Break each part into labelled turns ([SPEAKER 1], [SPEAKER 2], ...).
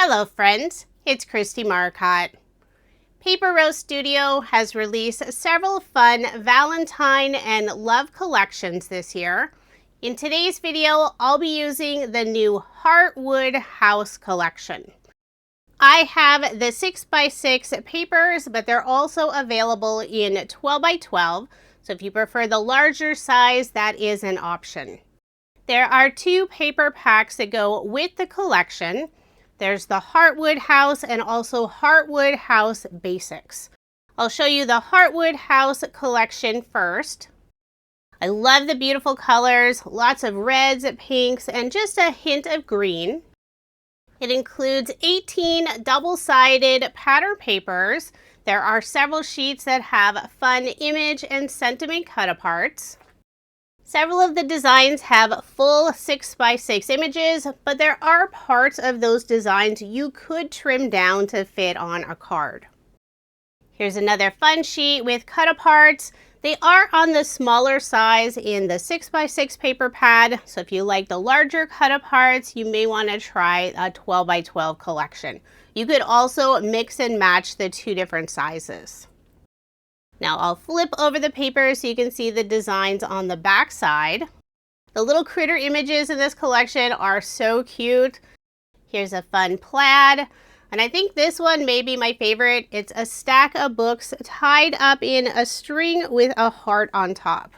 [SPEAKER 1] Hello friends, it's Kristie Marcotte. Paper Rose Studio has released several fun Valentine and love collections this year. In today's video, I'll be using the new Heartwood House collection. I have the 6x6 papers, but they're also available in 12x12, so if you prefer the larger size, that is an option. There are two paper packs that go with the collection. There's the Heartwood House and also Heartwood House Basics. I'll show you the Heartwood House collection first. I love the beautiful colors, lots of reds, pinks, and just a hint of green. It includes 18 double-sided pattern papers. There are several sheets that have fun image and sentiment cut-aparts. Several of the designs have full 6x6 images, but there are parts of those designs you could trim down to fit on a card. Here's another fun sheet with cut-aparts. They are on the smaller size in the 6x6 paper pad, so if you like the larger cut-aparts, you may want to try a 12x12 collection. You could also mix and match the two different sizes. Now I'll flip over the paper so you can see the designs on the back side. The little critter images in this collection are so cute. Here's a fun plaid, and I think this one may be my favorite. It's a stack of books tied up in a string with a heart on top.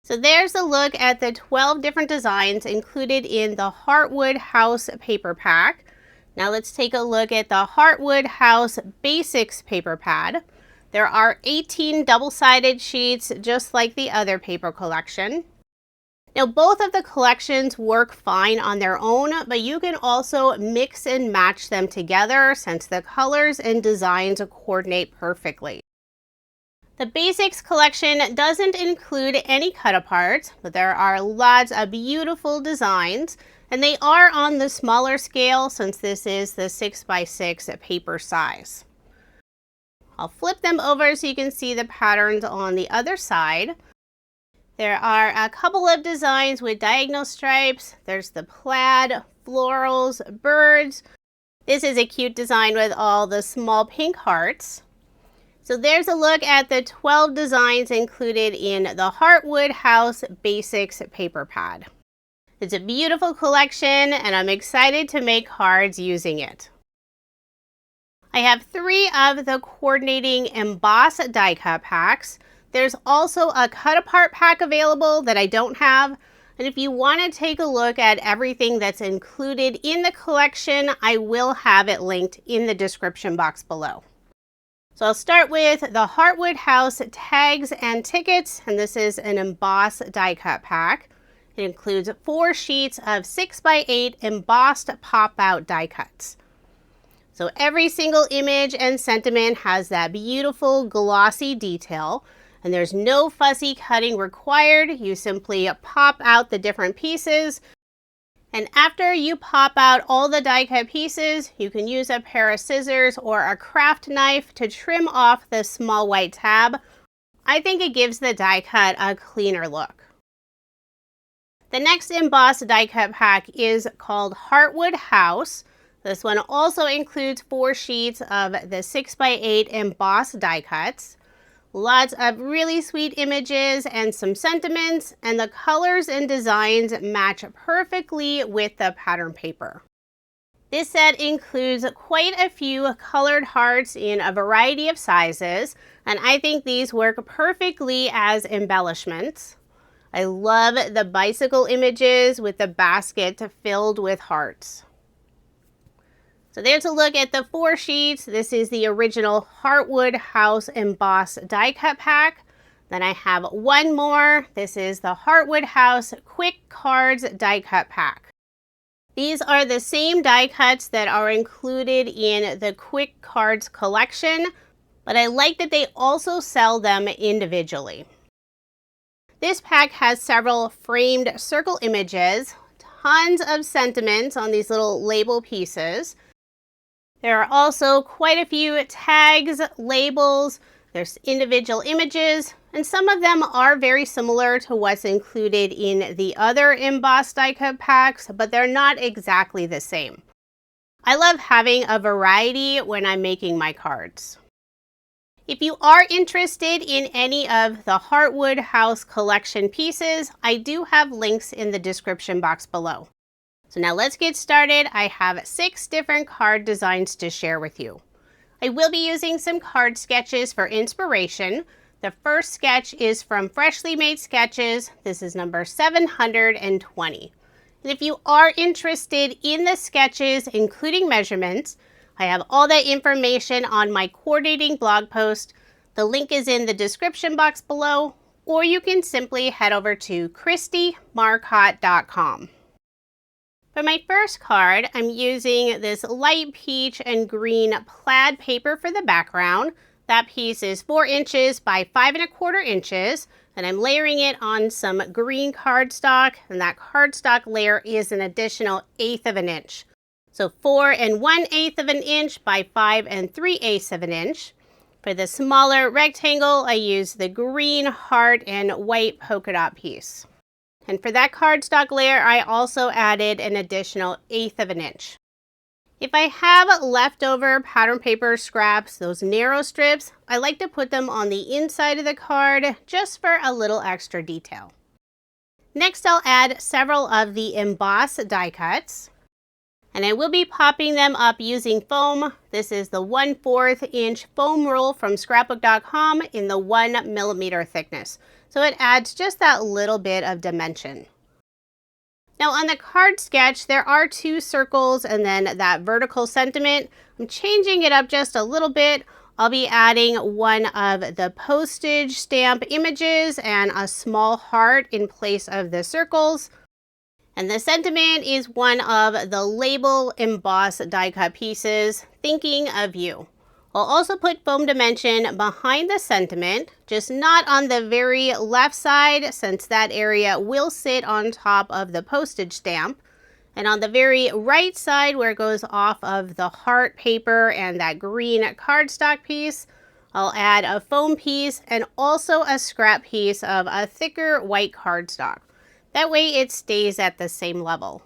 [SPEAKER 1] So there's a look at the 12 different designs included in the Heartwood House paper pack. Now let's take a look at the Heartwood House Basics paper pad. There are 18 double-sided sheets, just like the other paper collection. Now, both of the collections work fine on their own, but you can also mix and match them together since the colors and designs coordinate perfectly. The Basics collection doesn't include any cut-aparts, but there are lots of beautiful designs, and they are on the smaller scale since this is the 6x6 paper size. I'll flip them over so you can see the patterns on the other side. There are a couple of designs with diagonal stripes. There's the plaid, florals, birds. This is a cute design with all the small pink hearts. So there's a look at the 12 designs included in the Heartwood House Basics paper pad. It's a beautiful collection and I'm excited to make cards using it. I have 3 of the coordinating embossed die cut packs. There's also a cut apart pack available that I don't have. And if you want to take a look at everything that's included in the collection, I will have it linked in the description box below. So I'll start with the Heartwood House tags and tickets, and this is an embossed die cut pack. It includes 4 sheets of 6x8 embossed pop-out die cuts. So every single image and sentiment has that beautiful glossy detail, and there's no fussy cutting required. You simply pop out the different pieces, and after you pop out all the die cut pieces, you can use a pair of scissors or a craft knife to trim off the small white tab. I think it gives the die cut a cleaner look. The next embossed die cut pack is called Heartwood House. This one also includes 4 sheets of the 6x8 embossed die cuts. Lots of really sweet images and some sentiments, and the colors and designs match perfectly with the pattern paper. This set includes quite a few colored hearts in a variety of sizes, and I think these work perfectly as embellishments. I love the bicycle images with the basket filled with hearts. So there's a look at the 4 sheets. This is the original Heartwood House embossed die cut pack. Then I have 1 more. This is the Heartwood House quick cards die cut pack. These are the same die cuts that are included in the quick cards collection, but I like that they also sell them individually. This pack has several framed circle images, tons of sentiments on these little label pieces. There are also quite a few tags, labels, there's individual images, and some of them are very similar to what's included in the other embossed die cut packs, but they're not exactly the same. I love having a variety when I'm making my cards. If you are interested in any of the Heartwood House collection pieces, I do have links in the description box below. So now let's get started. I have 6 different card designs to share with you. I will be using some card sketches for inspiration. The first sketch is from Freshly Made Sketches. This is number 720. And if you are interested in the sketches, including measurements, I have all that information on my coordinating blog post. The link is in the description box below, or you can simply head over to KristieMarcotte.com. For my first card, I'm using this light peach and green plaid paper for the background. That piece is 4 inches by 5 1/4 inches, and I'm layering it on some green cardstock, and that cardstock layer is an additional 1/8 of an inch. So 4 1/8 inch by 5 3/8 inch. For the smaller rectangle, I use the green heart and white polka dot piece. And for that cardstock layer, I also added an additional 1/8 inch. If I have leftover pattern paper scraps, those narrow strips, I like to put them on the inside of the card just for a little extra detail. Next, I'll add several of the embossed die cuts. And I will be popping them up using foam. This is the 1/4 inch foam roll from scrapbook.com in the 1 millimeter thickness. So it adds just that little bit of dimension. Now on the card sketch, there are 2 circles and then that vertical sentiment. I'm changing it up just a little bit. I'll be adding one of the postage stamp images and a small heart in place of the circles. And the sentiment is one of the label embossed die cut pieces, thinking of you. I'll also put foam dimension behind the sentiment, just not on the very left side since that area will sit on top of the postage stamp. And on the very right side where it goes off of the heart paper and that green cardstock piece, I'll add a foam piece and also a scrap piece of a thicker white cardstock. That way it stays at the same level.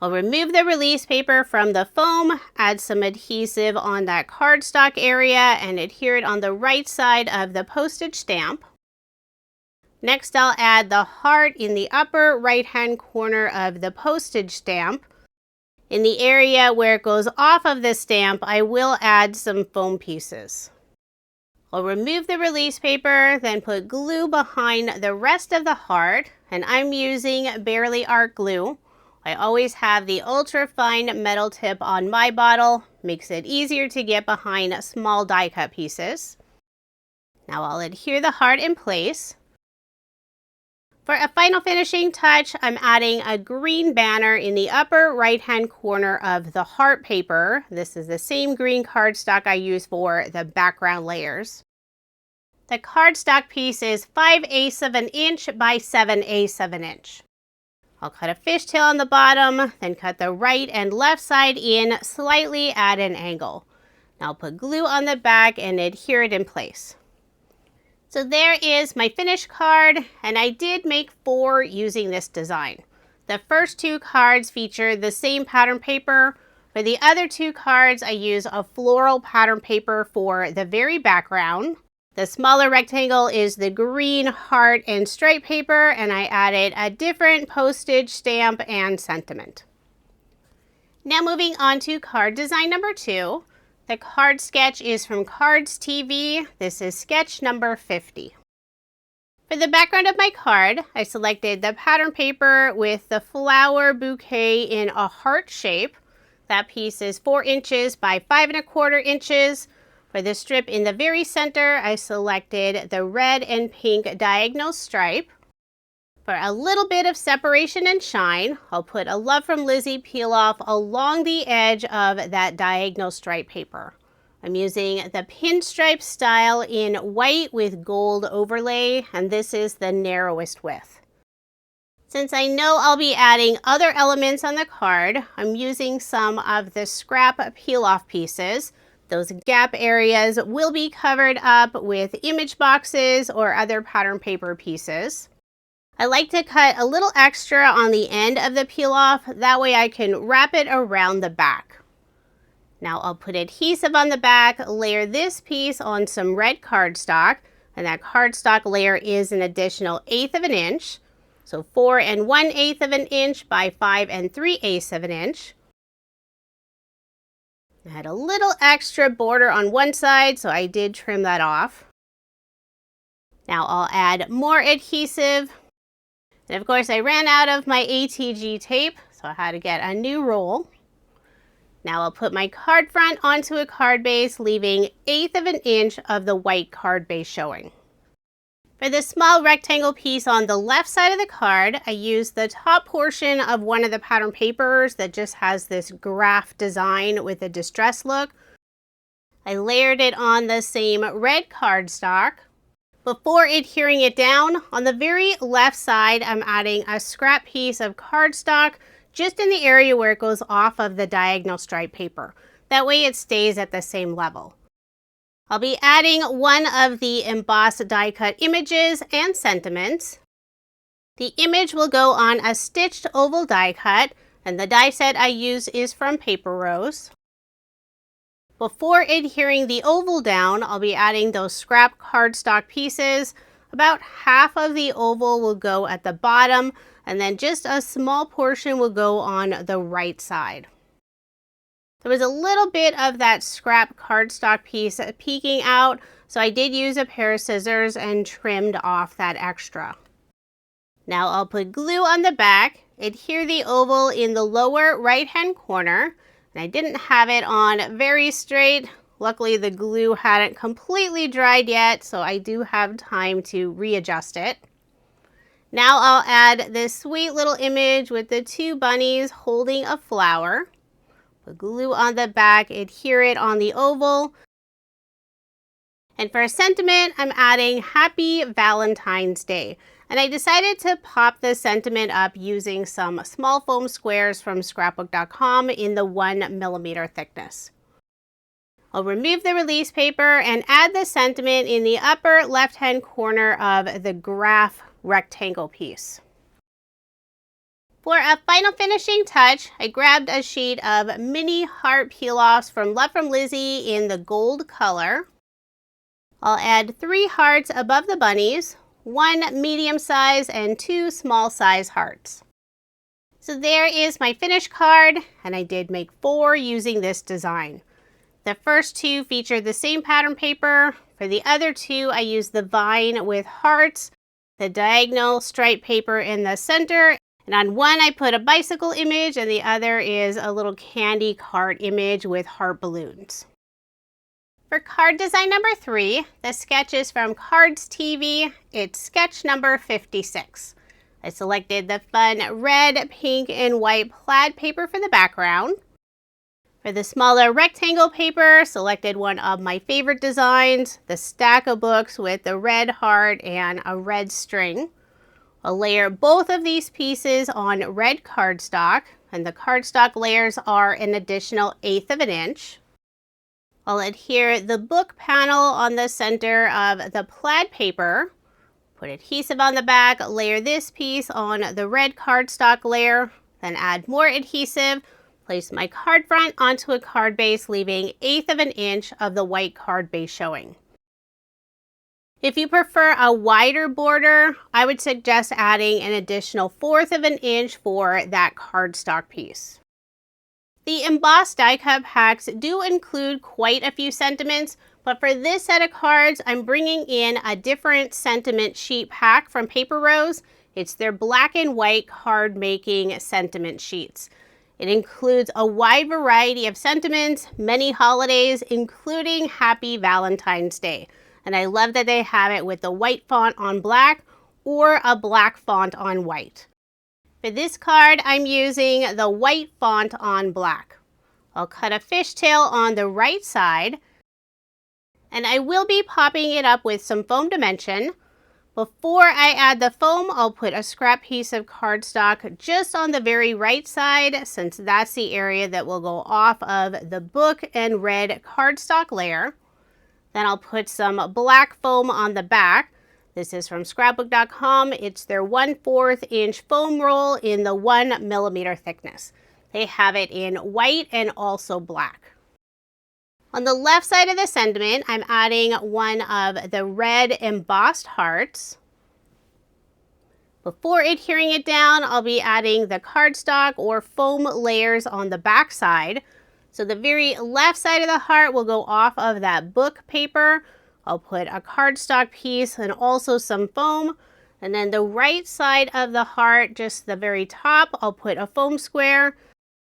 [SPEAKER 1] I'll remove the release paper from the foam, add some adhesive on that cardstock area, and adhere it on the right side of the postage stamp. Next, I'll add the heart in the upper right-hand corner of the postage stamp. In the area where it goes off of the stamp, I will add some foam pieces. I'll remove the release paper, then put glue behind the rest of the heart, and I'm using Barely Art glue. I always have the ultra fine metal tip on my bottle, makes it easier to get behind small die cut pieces. Now I'll adhere the heart in place. For a final finishing touch, I'm adding a green banner in the upper right hand corner of the heart paper. This is the same green cardstock I use for the background layers. The cardstock piece is 5/8 inch by 7/8 inch. I'll cut a fishtail on the bottom, then cut the right and left side in slightly at an angle. Now I'll put glue on the back and adhere it in place. So there is my finished card, and I did make 4 using this design. The first 2 cards feature the same pattern paper. For the other 2 cards, I use a floral pattern paper for the very background. The smaller rectangle is the green heart and stripe paper, and I added a different postage stamp and sentiment. Now moving on to card design number 2. The card sketch is from Cards TV. This is sketch number 50. For the background of my card, I selected the pattern paper with the flower bouquet in a heart shape. That piece is 4 inches by 5 1/4 inches. For the strip in the very center, I selected the red and pink diagonal stripe. For a little bit of separation and shine, I'll put a Love from Lizzie peel off along the edge of that diagonal stripe paper. I'm using the pinstripe style in white with gold overlay, and this is the narrowest width. Since I know I'll be adding other elements on the card, I'm using some of the scrap peel-off pieces. Those gap areas will be covered up with image boxes or other pattern paper pieces. I like to cut a little extra on the end of the peel off, that way I can wrap it around the back. Now I'll put adhesive on the back, layer this piece on some red cardstock, and that cardstock layer is an additional 1/8 of an inch. So 4 1/8 of an inch by 5 3/8 of an inch. I had a little extra border on one side, so I did trim that off. Now I'll add more adhesive. And of course I ran out of my ATG tape, so I had to get a new roll. Now I'll put my card front onto a card base, leaving 1/8 of an inch of the white card base showing. For the small rectangle piece on the left side of the card, I used the top portion of one of the pattern papers that just has this graph design with a distress look. I layered it on the same red cardstock. Before adhering it down, on the very left side, I'm adding a scrap piece of cardstock just in the area where it goes off of the diagonal stripe paper. That way it stays at the same level. I'll be adding one of the embossed die cut images and sentiments. The image will go on a stitched oval die cut, and the die set I use is from Paper Rose. Before adhering the oval down, I'll be adding those scrap cardstock pieces. About half of the oval will go at the bottom, and then just a small portion will go on the right side. There was a little bit of that scrap cardstock piece peeking out, so I did use a pair of scissors and trimmed off that extra. Now I'll put glue on the back, adhere the oval in the lower right-hand corner, and I didn't have it on very straight. Luckily the glue hadn't completely dried yet, so I do have time to readjust it. Now I'll add this sweet little image with the two bunnies holding a flower. Put glue on the back, adhere it on the oval. And for a sentiment, I'm adding Happy Valentine's Day. And I decided to pop the sentiment up using some small foam squares from scrapbook.com in the 1mm thickness. I'll remove the release paper and add the sentiment in the upper left-hand corner of the graph rectangle piece. For a final finishing touch, I grabbed a sheet of mini heart peel-offs from Love from Lizzie in the gold color. I'll add 3 hearts above the bunnies, 1 medium size and 2 small size hearts. So there is my finished card, and I did make 4 using this design. The first 2 feature the same pattern paper. For the other 2, I used the vine with hearts, the diagonal stripe paper in the center, and on one I put a bicycle image and the other is a little candy cart image with heart balloons. For card design number 3, the sketch is from Cards TV. It's sketch number 56. I selected the fun red, pink, and white plaid paper for the background. For the smaller rectangle paper, selected one of my favorite designs, the stack of books with the red heart and a red string. I'll layer both of these pieces on red cardstock, and the cardstock layers are an additional 1/8 of an inch. I'll adhere the book panel on the center of the plaid paper, put adhesive on the back, layer this piece on the red cardstock layer, then add more adhesive, place my card front onto a card base, leaving 1/8 of an inch of the white card base showing. If you prefer a wider border, I would suggest adding an additional 1/4 of an inch for that cardstock piece. The embossed die cut packs do include quite a few sentiments, but for this set of cards, I'm bringing in a different sentiment sheet pack from Paper Rose. It's their black and white card making sentiment sheets. It includes a wide variety of sentiments, many holidays, including Happy Valentine's Day. And I love that they have it with the white font on black or a black font on white. For this card, I'm using the white font on black. I'll cut a fishtail on the right side, and I will be popping it up with some foam dimension. Before I add the foam, I'll put a scrap piece of cardstock just on the very right side, since that's the area that will go off of the book and red cardstock layer. Then I'll put some black foam on the back. This is from scrapbook.com. It's their 1/4 inch foam roll in the 1mm thickness. They have it in white and also black. On the left side of the sentiment, I'm adding one of the red embossed hearts. Before adhering it down, I'll be adding the cardstock or foam layers on the back side. So the very left side of the heart will go off of that book paper. I'll put a cardstock piece and also some foam. And then the right side of the heart, just the very top, I'll put a foam square.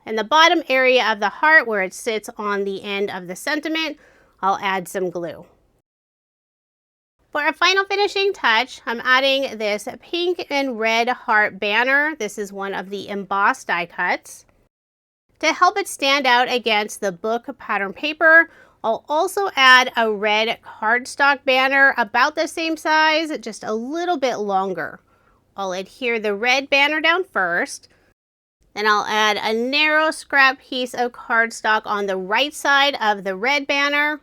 [SPEAKER 1] And the bottom area of the heart where it sits on the end of the sentiment, I'll add some glue. For a final finishing touch, I'm adding this pink and red heart banner. This is one of the embossed die cuts. To help it stand out against the book pattern paper, I'll also add a red cardstock banner about the same size, just a little bit longer. I'll adhere the red banner down first. Then I'll add a narrow scrap piece of cardstock on the right side of the red banner.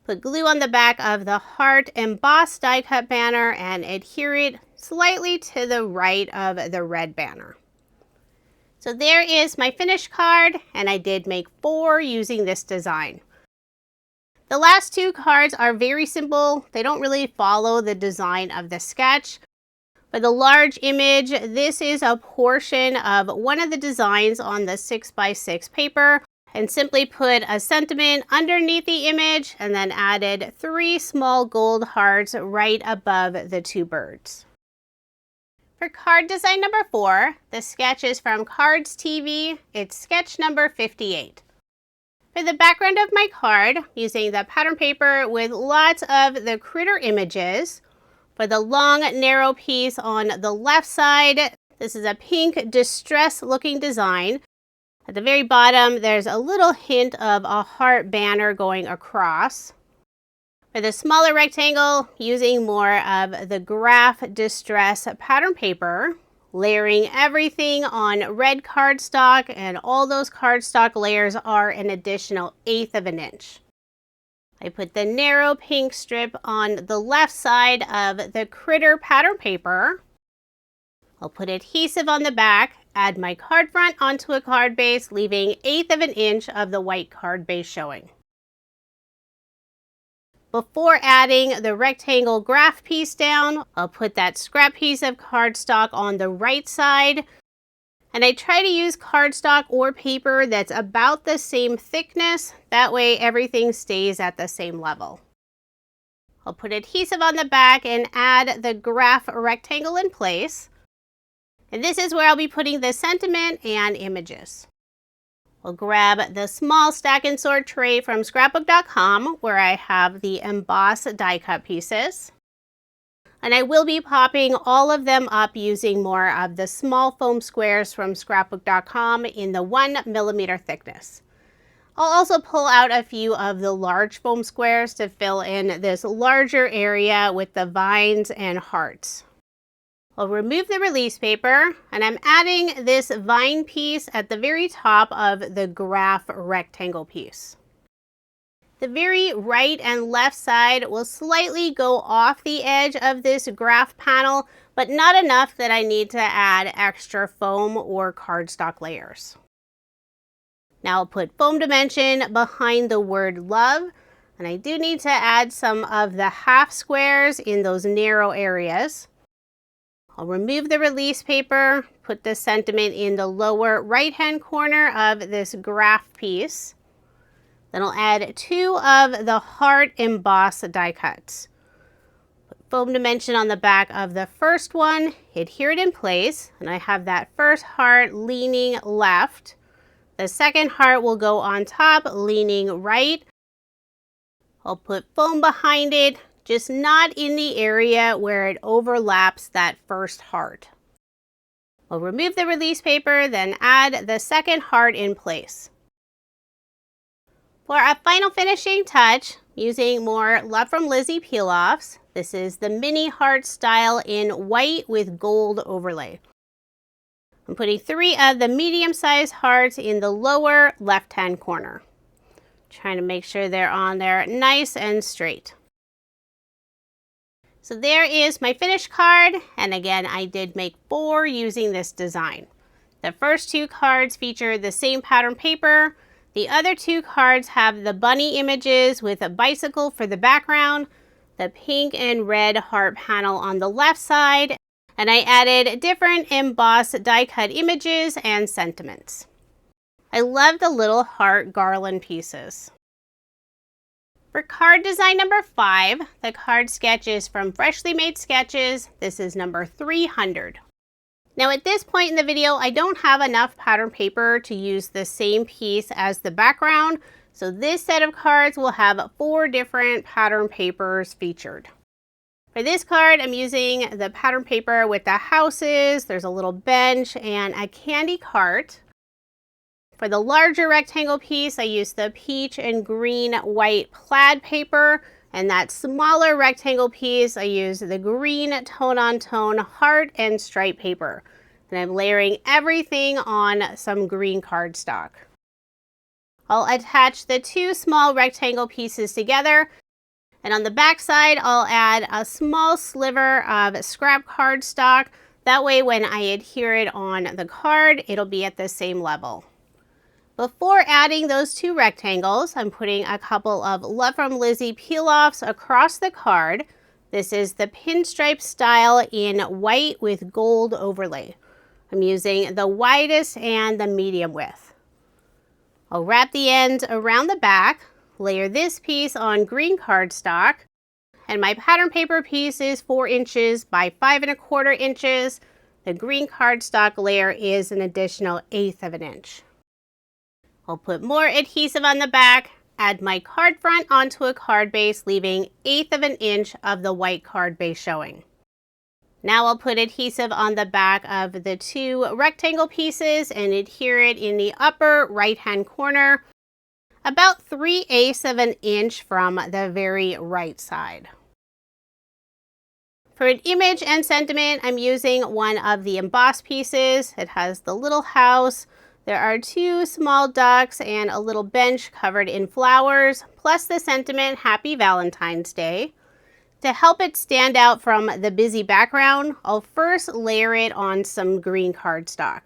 [SPEAKER 1] Put glue on the back of the heart embossed die cut banner and adhere it slightly to the right of the red banner. So there is my finished card, and I did make 4 using this design. The last 2 cards are very simple. They don't really follow the design of the sketch. For the large image, this is a portion of one of the designs on the 6x6 paper, and simply put a sentiment underneath the image and then added 3 small gold hearts right above the 2 birds. For card design number 4, the sketch is from Cards TV. It's sketch number 58. For the background of my card, using the pattern paper with lots of the critter images. For the long, narrow piece on the left side, this is a pink distress looking design. At the very bottom, there's a little hint of a heart banner going across. For the smaller rectangle, using more of the graph distress pattern paper, layering everything on red cardstock, and all those cardstock layers are an additional 1/8 of an inch. I put the narrow pink strip on the left side of the critter pattern paper. I'll put adhesive on the back, add my card front onto a card base, leaving 1/8 of an inch of the white card base showing. Before adding the rectangle graph piece down, I'll put that scrap piece of cardstock on the right side. And I try to use cardstock or paper that's about the same thickness. That way everything stays at the same level. I'll put adhesive on the back and add the graph rectangle in place. And this is where I'll be putting the sentiment and images. I'll grab the small stack and sort tray from scrapbook.com where I have the embossed die cut pieces. And I will be popping all of them up using more of the small foam squares from scrapbook.com in the 1mm thickness. I'll also pull out a few of the large foam squares to fill in this larger area with the vines and hearts. I'll remove the release paper, and I'm adding this vine piece at the very top of the graph rectangle piece. The very right and left side will slightly go off the edge of this graph panel, but not enough that I need to add extra foam or cardstock layers. Now I'll put foam dimension behind the word love, and I do need to add some of the half squares in those narrow areas. I'll remove the release paper, put the sentiment in the lower right-hand corner of this graph piece. Then I'll add 2 of the heart embossed die cuts. Put foam dimension on the back of the first one, adhere it in place, and I have that first heart leaning left. The second heart will go on top, leaning right. I'll put foam behind it, just not in the area where it overlaps that first heart. I'll remove the release paper, then add the second heart in place. For a final finishing touch, using more Love from Lizzie peel-offs, this is the mini heart style in white with gold overlay. I'm putting 3 of the medium-sized hearts in the lower left-hand corner. Trying to make sure they're on there nice and straight. So there is my finished card, and again, I did make 4 using this design. The first 2 cards feature the same pattern paper. The other 2 cards have the bunny images with a bicycle for the background, the pink and red heart panel on the left side, and I added different embossed die cut images and sentiments. I love the little heart garland pieces. For card design number 5, the card sketch is from Freshly Made Sketches. This is number 300. Now at this point in the video, I don't have enough pattern paper to use the same piece as the background, so this set of cards will have 4 different pattern papers featured. For this card, I'm using the pattern paper with the houses, there's a little bench, and a candy cart. For the larger rectangle piece, I used the peach and green white plaid paper, and that smaller rectangle piece, I used the green tone-on-tone heart and stripe paper. And I'm layering everything on some green cardstock. I'll attach the 2 small rectangle pieces together, and on the back side, I'll add a small sliver of scrap cardstock. That way, when I adhere it on the card, it'll be at the same level. Before adding those 2 rectangles, I'm putting a couple of Love from Lizzie peel-offs across the card. This is the pinstripe style in white with gold overlay. I'm using the widest and the medium width. I'll wrap the ends around the back, layer this piece on green cardstock, and my pattern paper piece is 4 inches by 5¼ inches. The green cardstock layer is an additional 1/8 of an inch. I'll put more adhesive on the back, add my card front onto a card base, leaving 1/8 of an inch of the white card base showing. Now I'll put adhesive on the back of the 2 rectangle pieces and adhere it in the upper right-hand corner, about 3/8 of an inch from the very right side. For an image and sentiment, I'm using one of the embossed pieces. It has the little house. There are 2 small ducks and a little bench covered in flowers, plus the sentiment, Happy Valentine's Day. To help it stand out from the busy background, I'll first layer it on some green cardstock.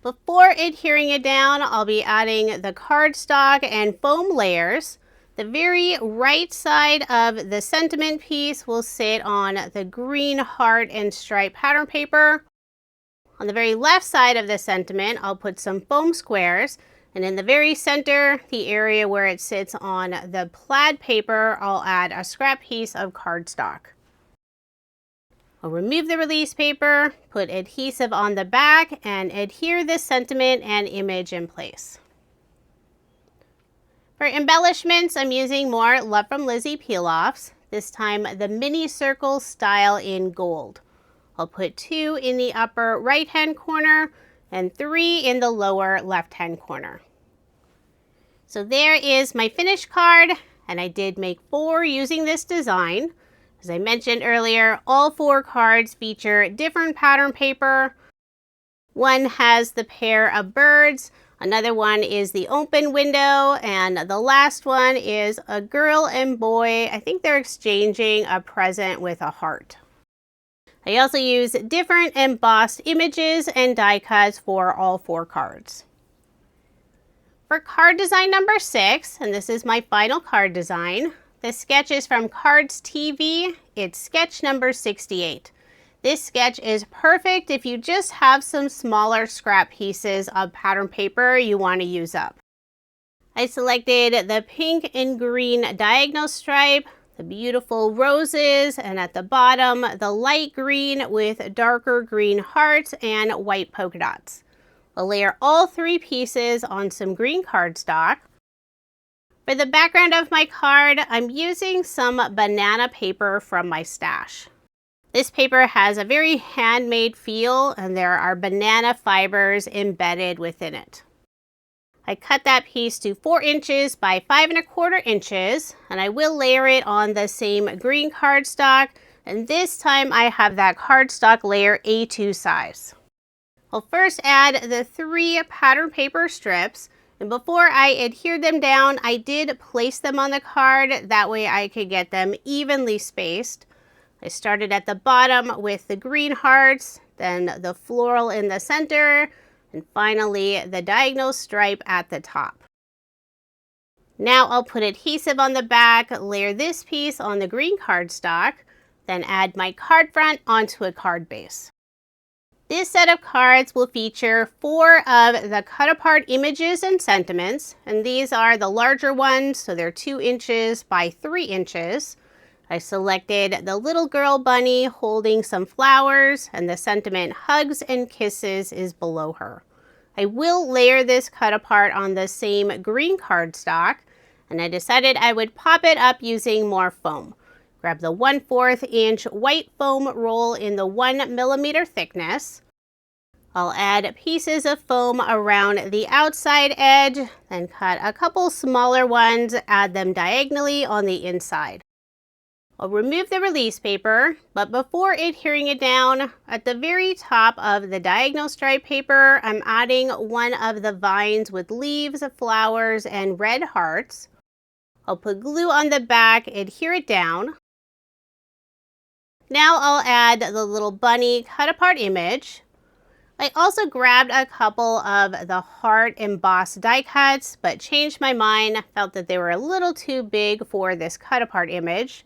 [SPEAKER 1] Before adhering it down, I'll be adding the cardstock and foam layers. The very right side of the sentiment piece will sit on the green heart and stripe pattern paper. On the very left side of the sentiment, I'll put some foam squares, and in the very center, the area where it sits on the plaid paper, I'll add a scrap piece of cardstock. I'll remove the release paper, put adhesive on the back, and adhere this sentiment and image in place. For embellishments, I'm using more Love from Lizzie peel-offs, this time the mini circle style in gold. I'll put 2 in the upper right-hand corner and 3 in the lower left-hand corner. So there is my finished card, and I did make 4 using this design. As I mentioned earlier, all 4 cards feature different pattern paper. One has the pair of birds, another one is the open window, and the last one is a girl and boy. I think they're exchanging a present with a heart. I also use different embossed images and die cuts for all 4 cards. For card design number 6, and this is my final card design, the sketch is from Cards TV. It's sketch number 68. This sketch is perfect if you just have some smaller scrap pieces of pattern paper you want to use up. I selected the pink and green diagonal stripe, the beautiful roses, and at the bottom, the light green with darker green hearts and white polka dots. I'll layer all 3 pieces on some green cardstock. For the background of my card, I'm using some banana paper from my stash. This paper has a very handmade feel, and there are banana fibers embedded within it. I cut that piece to 4 inches by 5¼ inches, and I will layer it on the same green cardstock, and this time I have that cardstock layer A2 size. I'll first add the 3 pattern paper strips, and before I adhered them down, I did place them on the card, that way I could get them evenly spaced. I started at the bottom with the green hearts, then the floral in the center, and finally the diagonal stripe at the top. Now I'll put adhesive on the back, layer this piece on the green cardstock, then add my card front onto a card base. This set of cards will feature 4 of the cut apart images and sentiments, and these are the larger ones, so they're 2 inches by 3 inches. I selected the little girl bunny holding some flowers, and the sentiment hugs and kisses is below her. I will layer this cut apart on the same green cardstock, and I decided I would pop it up using more foam. Grab the 1/4 inch white foam roll in the 1 millimeter thickness. I'll add pieces of foam around the outside edge, then cut a couple smaller ones, add them diagonally on the inside. I'll remove the release paper, but before adhering it down, at the very top of the diagonal stripe paper, I'm adding one of the vines with leaves, flowers, and red hearts. I'll put glue on the back, adhere it down. Now I'll add the little bunny cut apart image. I also grabbed a couple of the heart embossed die cuts, but changed my mind, felt that they were a little too big for this cut apart image.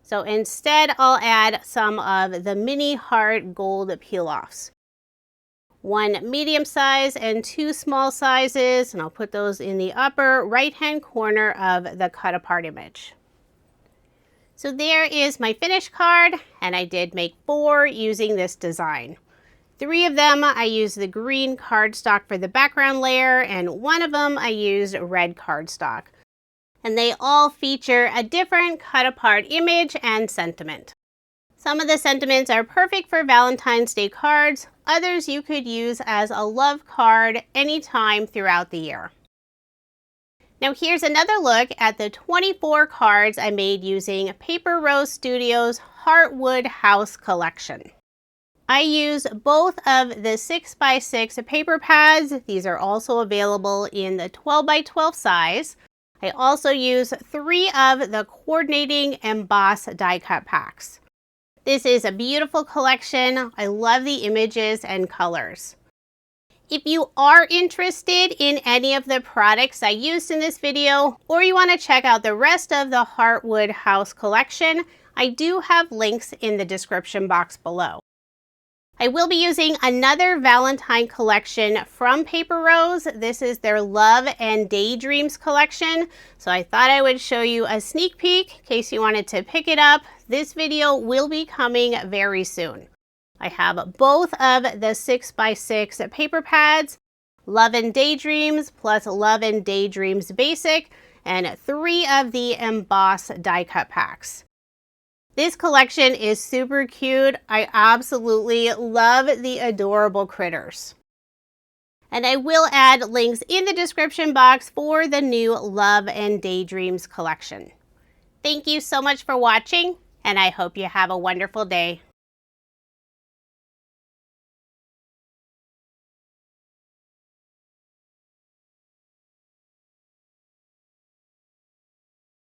[SPEAKER 1] So instead, I'll add some of the mini heart gold peel-offs. 1 medium size and 2 small sizes, and I'll put those in the upper right-hand corner of the cut apart image. So there is my finished card, and I did make 4 using this design. 3 of them I used the green cardstock for the background layer, and 1 of them I used red cardstock. And they all feature a different cut apart image and sentiment. Some of the sentiments are perfect for Valentine's Day cards, others you could use as a love card anytime throughout the year. Now here's another look at the 24 cards I made using Paper Rose Studios' Heartwood House collection. I used both of the 6x6 paper pads. These are also available in the 12x12 size. I also used 3 of the coordinating embossed die cut packs. This is a beautiful collection. I love the images and colors. If you are interested in any of the products I used in this video, or you want to check out the rest of the Heartwood House collection, I do have links in the description box below. I will be using another Valentine collection from Paper Rose. This is their Love and Daydreams collection. So I thought I would show you a sneak peek in case you wanted to pick it up. This video will be coming very soon. I have both of the 6x6 paper pads, Love and Daydreams plus Love and Daydreams Basic, and 3 of the embossed die cut packs. This collection is super cute. I absolutely love the adorable critters. And I will add links in the description box for the new Love and Daydreams collection. Thank you so much for watching, and I hope you have a wonderful day.